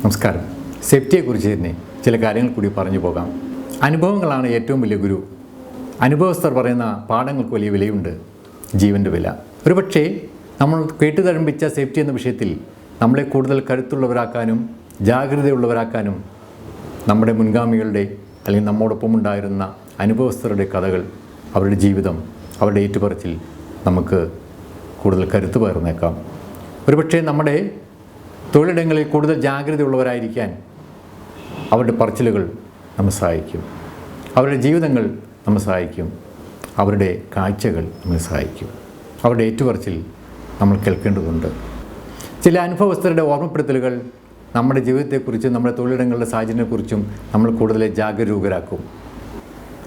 നമസ്കാരം. സേഫ്റ്റിയെക്കുറിച്ച് തന്നെ ചില കാര്യങ്ങൾ കൂടി പറഞ്ഞു പോകാം. അനുഭവങ്ങളാണ് ഏറ്റവും വലിയ ഗുരു. അനുഭവസ്ഥർ പറയുന്ന പാഠങ്ങൾക്ക് വലിയ വിലയുണ്ട്, ജീവൻ്റെ വില. ഒരുപക്ഷേ നമ്മൾ കേട്ടുതഴമ്പിച്ച സേഫ്റ്റി എന്ന വിഷയത്തിൽ നമ്മളെ കൂടുതൽ കരുത്തുള്ളവരാക്കാനും ജാഗ്രതയുള്ളവരാക്കാനും നമ്മുടെ മുൻഗാമികളുടെ അല്ലെങ്കിൽ നമ്മോടൊപ്പം ഉണ്ടായിരുന്ന അനുഭവസ്ഥരുടെ കഥകൾ, അവരുടെ ജീവിതം, അവരുടെ ഏറ്റുപറച്ചിൽ നമുക്ക് കൂടുതൽ കരുത്ത് പകർന്നേക്കാം. ഒരുപക്ഷേ നമ്മുടെ തൊഴിലിടങ്ങളിൽ കൂടുതൽ ജാഗ്രതയുള്ളവരായിരിക്കാൻ അവരുടെ പറച്ചിലുകൾ നമ്മെ സഹായിക്കും, അവരുടെ ജീവിതങ്ങൾ നമ്മെ സഹായിക്കും, അവരുടെ കാഴ്ചകൾ നമ്മെ സഹായിക്കും. അവരുടെ ഏറ്റുപറച്ചിൽ നമ്മൾ കേൾക്കേണ്ടതുണ്ട്. ചില അനുഭവസ്ഥരുടെ ഓർമ്മപ്പെടുത്തലുകൾ നമ്മുടെ ജീവിതത്തെക്കുറിച്ചും നമ്മുടെ തൊഴിലിടങ്ങളുടെ സാഹചര്യത്തെക്കുറിച്ചും നമ്മൾ കൂടുതൽ ജാഗരൂകരാക്കും.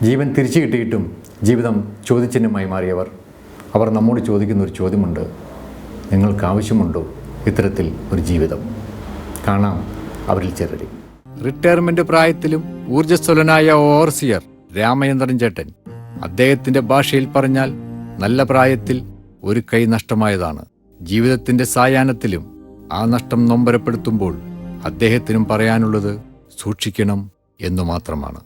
ജീവൻ തിരിച്ചു കിട്ടിയിട്ടും ജീവിതം ചോദ്യചിഹ്നമായി മാറിയവർ, അവർ നമ്മോട് ചോദിക്കുന്നൊരു ചോദ്യമുണ്ട്: നിങ്ങൾക്ക് ആവശ്യമുണ്ടോ ഇത്തരത്തിൽ ഒരു ജീവിതം? കാണാം അവരിൽ ചിലരെ. റിട്ടയർമെന്റ് പ്രായത്തിലും ഊർജ്ജസ്വലനായ ഓവർസിയർ രാമചന്ദ്രൻ ചേട്ടൻ, അദ്ദേഹത്തിന്റെ ഭാഷയിൽ പറഞ്ഞാൽ നല്ല പ്രായത്തിൽ ഒരു കൈ നഷ്ടമായതാണ്. ജീവിതത്തിന്റെ സായാഹ്നത്തിലും ആ നഷ്ടം നൊമ്പരപ്പെടുത്തുമ്പോൾ അദ്ദേഹത്തിനും പറയാനുള്ളത് സൂക്ഷിക്കണം എന്നു മാത്രമാണ്.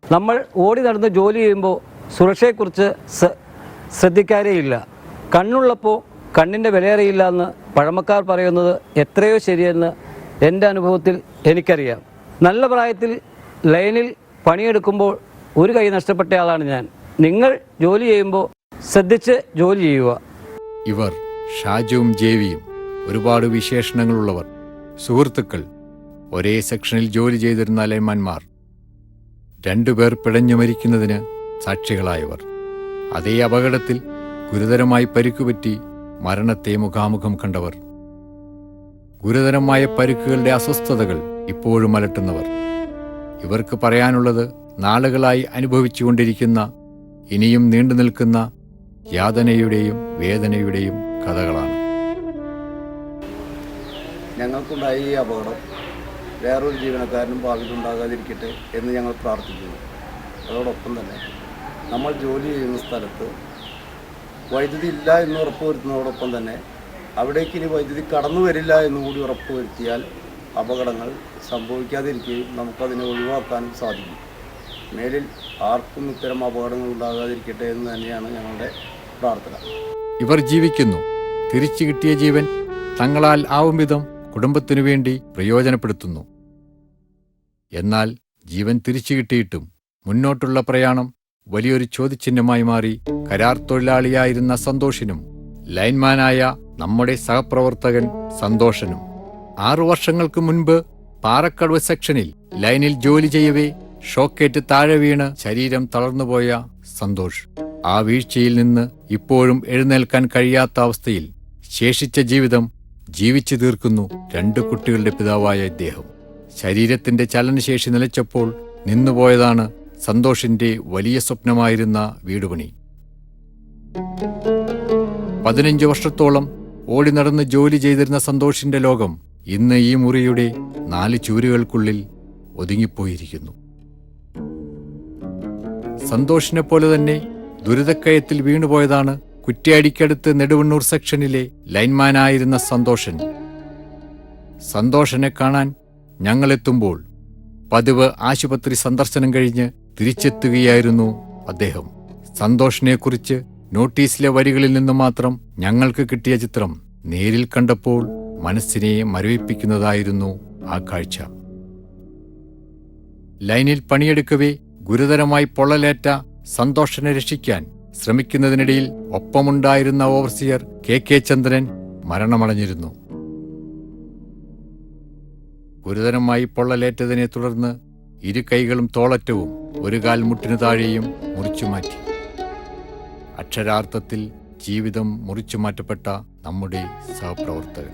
നമ്മൾ ഓടി നടന്ന് ജോലി ചെയ്യുമ്പോൾ സുരക്ഷയെക്കുറിച്ച് ശ്രദ്ധിക്കാറേയില്ല. കണ്ണുള്ളപ്പോൾ കണ്ണിൻ്റെ വിലയേറിയില്ല എന്ന് പഴമക്കാർ പറയുന്നത് എത്രയോ ശരിയെന്ന് എൻ്റെ അനുഭവത്തിൽ എനിക്കറിയാം. നല്ല പ്രായത്തിൽ ലൈനിൽ പണിയെടുക്കുമ്പോൾ ഒരു കൈ നഷ്ടപ്പെട്ട ആളാണ് ഞാൻ. നിങ്ങൾ ജോലി ചെയ്യുമ്പോൾ ശ്രദ്ധിച്ച് ജോലി ചെയ്യുക. ഇവർ ഷാജുവും ജേവിയും ഒരുപാട് വിശേഷണങ്ങളുള്ളവർ, സുഹൃത്തുക്കൾ, ഒരേ സെക്ഷനിൽ ജോലി ചെയ്തിരുന്ന ലൈൻമാൻമാർ, രണ്ടുപേർ പിടഞ്ഞു മരിക്കുന്നതിന് സാക്ഷികളായവർ, അതേ അപകടത്തിൽ ഗുരുതരമായി പരിക്കുപറ്റി മരണത്തെ മുഖാമുഖം കണ്ടവർ, ഗുരുതരമായ പരിക്കുകളുടെ അസ്വസ്ഥതകൾ ഇപ്പോഴും അലട്ടുന്നവർ. ഇവർക്ക് പറയാനുള്ളത് നാളുകളായി അനുഭവിച്ചുകൊണ്ടിരിക്കുന്ന, ഇനിയും നീണ്ടു നിൽക്കുന്ന യാതനയുടെയും വേദനയുടെയും കഥകളാണ്. ഞങ്ങൾക്കുണ്ടായ ഈ അപകടം വേറൊരു ജീവനക്കാരനും ഭാവിയിലുണ്ടാകാതിരിക്കട്ടെ എന്ന് ഞങ്ങൾ പ്രാർത്ഥിക്കുന്നു. അതോടൊപ്പം തന്നെ നമ്മൾ ജോലി ചെയ്യുന്ന സ്ഥലത്ത് വൈദ്യുതി ഇല്ല എന്ന് ഉറപ്പുവരുത്തുന്നതോടൊപ്പം തന്നെ അവിടേക്ക് ഇനി വൈദ്യുതി കടന്നു വരില്ല എന്നുകൂടി ഉറപ്പുവരുത്തിയാൽ അപകടങ്ങൾ സംഭവിക്കാതിരിക്കുകയും നമുക്കതിനെ ഒഴിവാക്കാനും സാധിക്കും. മേലിൽ ആർക്കും ഇത്തരം അപകടങ്ങൾ ഉണ്ടാകാതിരിക്കട്ടെ എന്ന് തന്നെയാണ് ഞങ്ങളുടെ പ്രാർത്ഥന. ഇവർ ജീവിക്കുന്നു. തിരിച്ചു കിട്ടിയ ജീവൻ തങ്ങളാൽ ആവും വിധം കുടുംബത്തിനു വേണ്ടി പ്രയോജനപ്പെടുത്തുന്നു. എന്നാൽ ജീവൻ തിരിച്ചു കിട്ടിയിട്ടും മുന്നോട്ടുള്ള പ്രയാണം വലിയൊരു ചോദ്യചിഹ്നമായി മാറി. കരാർ തൊഴിലാളിയായിരുന്ന സന്തോഷിനും ലൈൻമാനായ നമ്മുടെ സഹപ്രവർത്തകൻ സന്തോഷനും 6 വർഷങ്ങൾക്ക് മുൻപ് പാറക്കടവ് സെക്ഷനിൽ ലൈനിൽ ജോലി ചെയ്യവേ ഷോക്കേറ്റ് താഴെ വീണ് ശരീരം തളർന്നുപോയ സന്തോഷ്, ആ വീഴ്ചയിൽ നിന്ന് ഇപ്പോഴും എഴുന്നേൽക്കാൻ കഴിയാത്ത അവസ്ഥയിൽ ശേഷിച്ച ജീവിതം ജീവിച്ചു തീർക്കുന്നു 2 കുട്ടികളുടെ പിതാവായ ഇദ്ദേഹം. ശരീരത്തിന്റെ ചലനശേഷി നിലച്ചപ്പോൾ നിന്നുപോയതാണ് സന്തോഷിന്റെ വലിയ സ്വപ്നമായിരുന്ന വീടുപണി. 15 വർഷത്തോളം ഓടി നടന്ന് ജോലി ചെയ്തിരുന്ന സന്തോഷിന്റെ ലോകം ഇന്ന് ഈ മുറിയുടെ 4 ചുവരുകൾക്കുള്ളിൽ ഒതുങ്ങിപ്പോയിരിക്കുന്നു. സന്തോഷിനെ പോലെ തന്നെ ദുരിതക്കയത്തിൽ വീണുപോയതാണ് കുറ്റ്യാടിക്കടുത്ത് നെടുവണ്ണൂർ സെക്ഷനിലെ ലൈൻമാനായിരുന്ന സന്തോഷൻ. സന്തോഷനെ കാണാൻ ഞങ്ങളെത്തുമ്പോൾ പതിവ് ആശുപത്രി സന്ദർശനം കഴിഞ്ഞ് തിരിച്ചെത്തുകയായിരുന്നു അദ്ദേഹം. സന്തോഷിനെക്കുറിച്ച് നോട്ടീസിലെ വരികളിൽ നിന്ന് മാത്രം ഞങ്ങൾക്ക് കിട്ടിയ ചിത്രം നേരിൽ കണ്ടപ്പോൾ മനസ്സിനെ മരവിപ്പിക്കുന്നതായിരുന്നു ആ കാഴ്ച. ലൈനിൽ പണിയെടുക്കവേ ഗുരുതരമായി പൊള്ളലേറ്റ സന്തോഷിനെ രക്ഷിക്കാൻ ശ്രമിക്കുന്നതിനിടയിൽ ഒപ്പമുണ്ടായിരുന്ന ഓവർസിയർ കെ ചന്ദ്രൻ മരണമടഞ്ഞിരുന്നു. ഗുരുതരമായി പൊള്ളലേറ്റതിനെ തുടർന്ന് 2 കൈകളും തോളറ്റവും 1 കാൽ മുട്ടിനു താഴെയും മുറിച്ചുമാറ്റി. അക്ഷരാർത്ഥത്തിൽ ജീവിതം മുറിച്ചുമാറ്റപ്പെട്ട നമ്മുടെ സഹപ്രവർത്തകൻ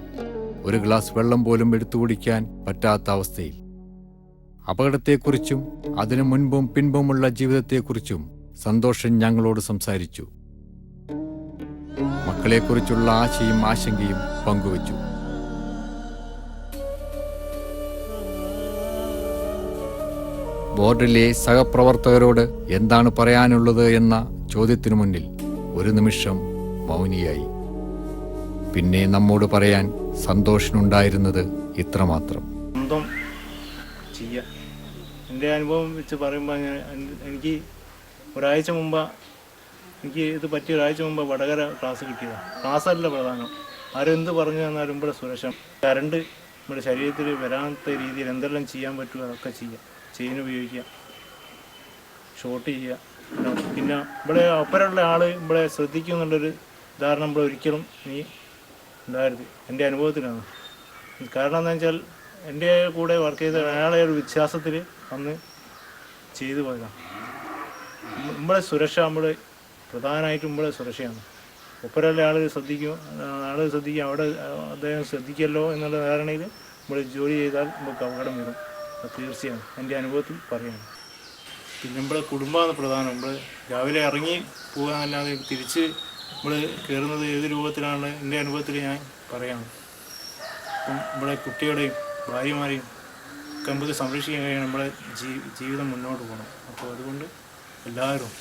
1 ഗ്ലാസ് വെള്ളം പോലും എടുത്തു കുടിക്കാൻ പറ്റാത്ത അവസ്ഥയിൽ. അപകടത്തെക്കുറിച്ചും അതിനു മുൻപും പിൻപുമുള്ള ജീവിതത്തെക്കുറിച്ചും സന്തോഷൻ ഞങ്ങളോട് സംസാരിച്ചു. മക്കളെക്കുറിച്ചുള്ള ആശയും ആശങ്കയും പങ്കുവച്ചു. ബോർഡിലെ സഹപ്രവർത്തകരോട് എന്താണ് പറയാനുള്ളത് എന്ന ചോദ്യത്തിനു മുന്നിൽ ഒരു നിമിഷം മൗനിയായി. പിന്നെ നമ്മോട് പറയാൻ സന്തോഷിനുണ്ടായിരുന്നത് ഇത്രമാത്രം: സ്വന്തം ചെയ്യുക. എൻ്റെ അനുഭവം വെച്ച് പറയുമ്പോൾ എനിക്ക് ഒരാഴ്ച മുമ്പ് ഇത് പറ്റിയ ഒരാഴ്ച മുമ്പ് വടകര ക്ലാസ് കിട്ടിയതാണ്. ക്ലാസ്സല്ല പ്രധാനം, ആരെന്ത് പറഞ്ഞു തന്നാലും ഇവിടെ സുരക്ഷ. കറണ്ട് നമ്മുടെ ശരീരത്തിൽ വരാത്ത രീതിയിൽ എന്തെല്ലാം ചെയ്യാൻ പറ്റുമോ അതൊക്കെ ചെയ്യുക. ചെയിൻ ഉപയോഗിക്കുക, ഷോട്ട് ചെയ്യുക. പിന്നെ ഇവിടെ ഒപ്പരമുള്ള ആൾ ഇവിടെ ശ്രദ്ധിക്കും എന്നുള്ളൊരു ധാരണ ഇവിടെ ഒരിക്കലും നീ ഉണ്ടായിരുന്നു. എൻ്റെ അനുഭവത്തിലാണ്. കാരണം എന്താ വെച്ചാൽ എൻ്റെ കൂടെ വർക്ക് ചെയ്ത അയാളെ ഒരു വിശ്വാസത്തിൽ അന്ന് ചെയ്തു പോയതാണ്. നമ്മളെ സുരക്ഷ പ്രധാനമായിട്ടും നമ്മളെ സുരക്ഷയാണ്. ഒപ്പരമുള്ള ആൾ ശ്രദ്ധിക്കും, അവിടെ അദ്ദേഹം ശ്രദ്ധിക്കല്ലോ എന്നുള്ള ധാരണയിൽ നമ്മൾ ജോലി ചെയ്താൽ നമുക്ക് അപകടം വരും. അത് തീർച്ചയാണ് എൻ്റെ അനുഭവത്തിൽ പറയുകയാണ്. പിന്നെ നമ്മളെ കുടുംബമാണ് പ്രധാനം. നമ്മൾ രാവിലെ ഇറങ്ങി പോകാനല്ലാതെ തിരിച്ച് നമ്മൾ കയറുന്നത് ഏത് രൂപത്തിലാണ് എൻ്റെ അനുഭവത്തിൽ ഞാൻ പറയാം. അപ്പം നമ്മളെ കുട്ടികളെയും ഭാര്യമാരെയും ഒക്കെ നമുക്ക് സംരക്ഷിക്കാൻ കഴിയണം. നമ്മളെ ജീവിതം മുന്നോട്ട് പോകണം. അപ്പോൾ അതുകൊണ്ട് എല്ലാവരും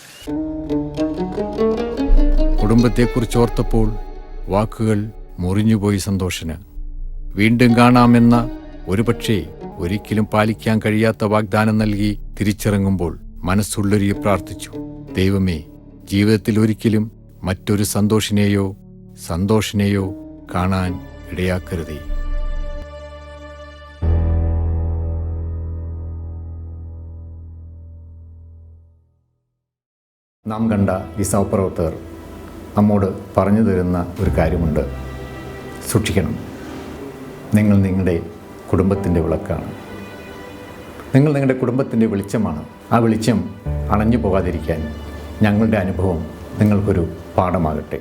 കുടുംബത്തെക്കുറിച്ച് ഓർത്തപ്പോൾ വാക്കുകൾ മുറിഞ്ഞുപോയി സന്തോഷിന്. വീണ്ടും കാണാമെന്ന ഒരുപക്ഷേ ഒരിക്കലും പാലിക്കാൻ കഴിയാത്ത വാഗ്ദാനം നൽകി തിരിച്ചിറങ്ങുമ്പോൾ മനസ്സുള്ളൊരുക്കി പ്രാർത്ഥിച്ചു, ദൈവമേ, ജീവിതത്തിൽ ഒരിക്കലും മറ്റൊരു സന്തോഷിനെയോ കാണാൻ ഇടയാക്കരുതേ. നാം കണ്ട ഈ സഹപ്രവർത്തകർ നമ്മോട് പറഞ്ഞു തരുന്ന ഒരു കാര്യമുണ്ട്. സൂക്ഷിക്കണം. നിങ്ങൾ നിങ്ങളുടെ കുടുംബത്തിൻ്റെ വിളക്കാണ്. നിങ്ങൾ നിങ്ങളുടെ കുടുംബത്തിൻ്റെ വെളിച്ചമാണ്. ആ വെളിച്ചം അണഞ്ഞു പോകാതിരിക്കാൻ ഞങ്ങളുടെ അനുഭവം നിങ്ങൾക്കൊരു പാഠമാകട്ടെ.